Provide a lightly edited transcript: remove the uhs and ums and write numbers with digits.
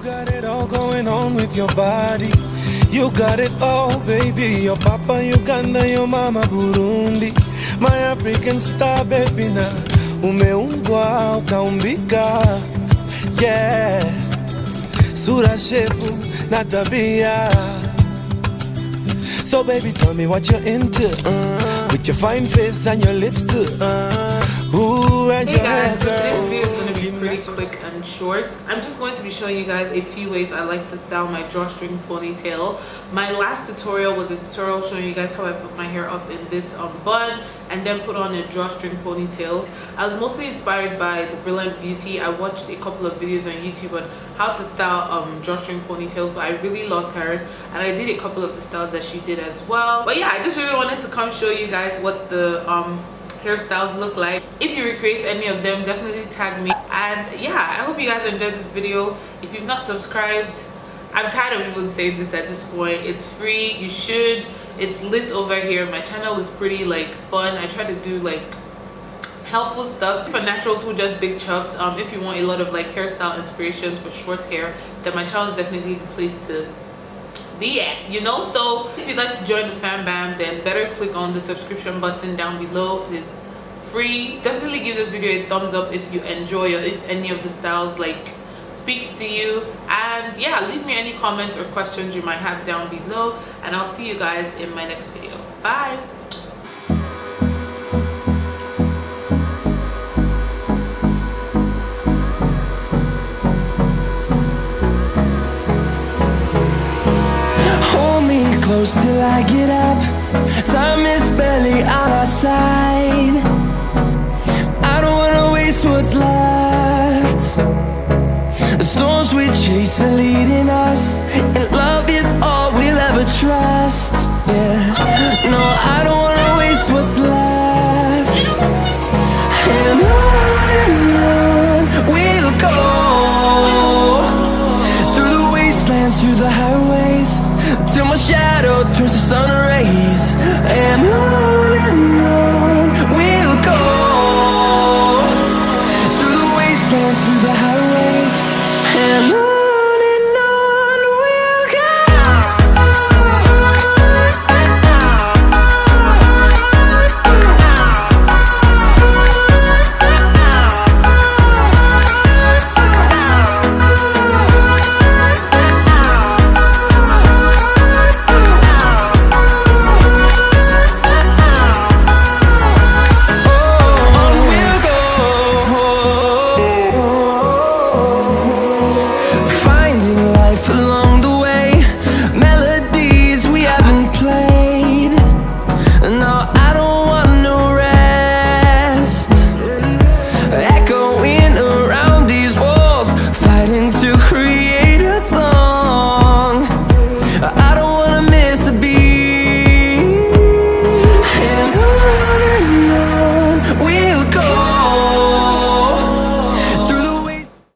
got it all going on with your body. You got it all, baby. Your papa Uganda, your mama Burundi. My African star, baby, na umeumbwa ukaumbika. Yeah, sura shepu na tabia. So baby, tell me what you're into. With your fine face and your lips too. Ooh, and hey your guys, so hair, today's girl. video is going to be pretty quick and short. I'm just going to be showing you guys a few ways I like to style my drawstring ponytail. My last tutorial was a tutorial showing you guys how I put my hair up in this bun and then put on a drawstring ponytail. I was mostly inspired by the Brilliant Beauty. I watched a couple of videos on YouTube on how to style drawstring ponytails, but I really loved hers and I did a couple of the styles that she did as well. But yeah, I just really wanted to come show you guys what the hairstyles look like. If you recreate any of them, definitely tag me. And yeah, I hope you guys enjoyed this video. If you've not subscribed, I'm tired of even saying this at this point. It's free, you should. It's lit over here. My channel is pretty like fun. I try to do like helpful stuff for naturals who just big chopped. If you want a lot of like hairstyle inspirations for short hair, then my channel is definitely the place to be at, you know. So if you'd like to join the fam bam, then better click on the subscription button down below. It is free. Definitely give this video a thumbs up if you enjoy or if any of the styles like speaks to you. And yeah, leave me any comments or questions you might have down below, and I'll see you guys in my next video. Bye. Close till I get up. Time is barely on our side. I don't wanna waste what's left. The storms we chase are leading us, and love is all we'll ever trust. Yeah, no, I don't wanna waste what's left. And on we'll go, through the wastelands, through the highways, till my shadow turns to sun rays. And on we'll go, through the wastelands, through the highways.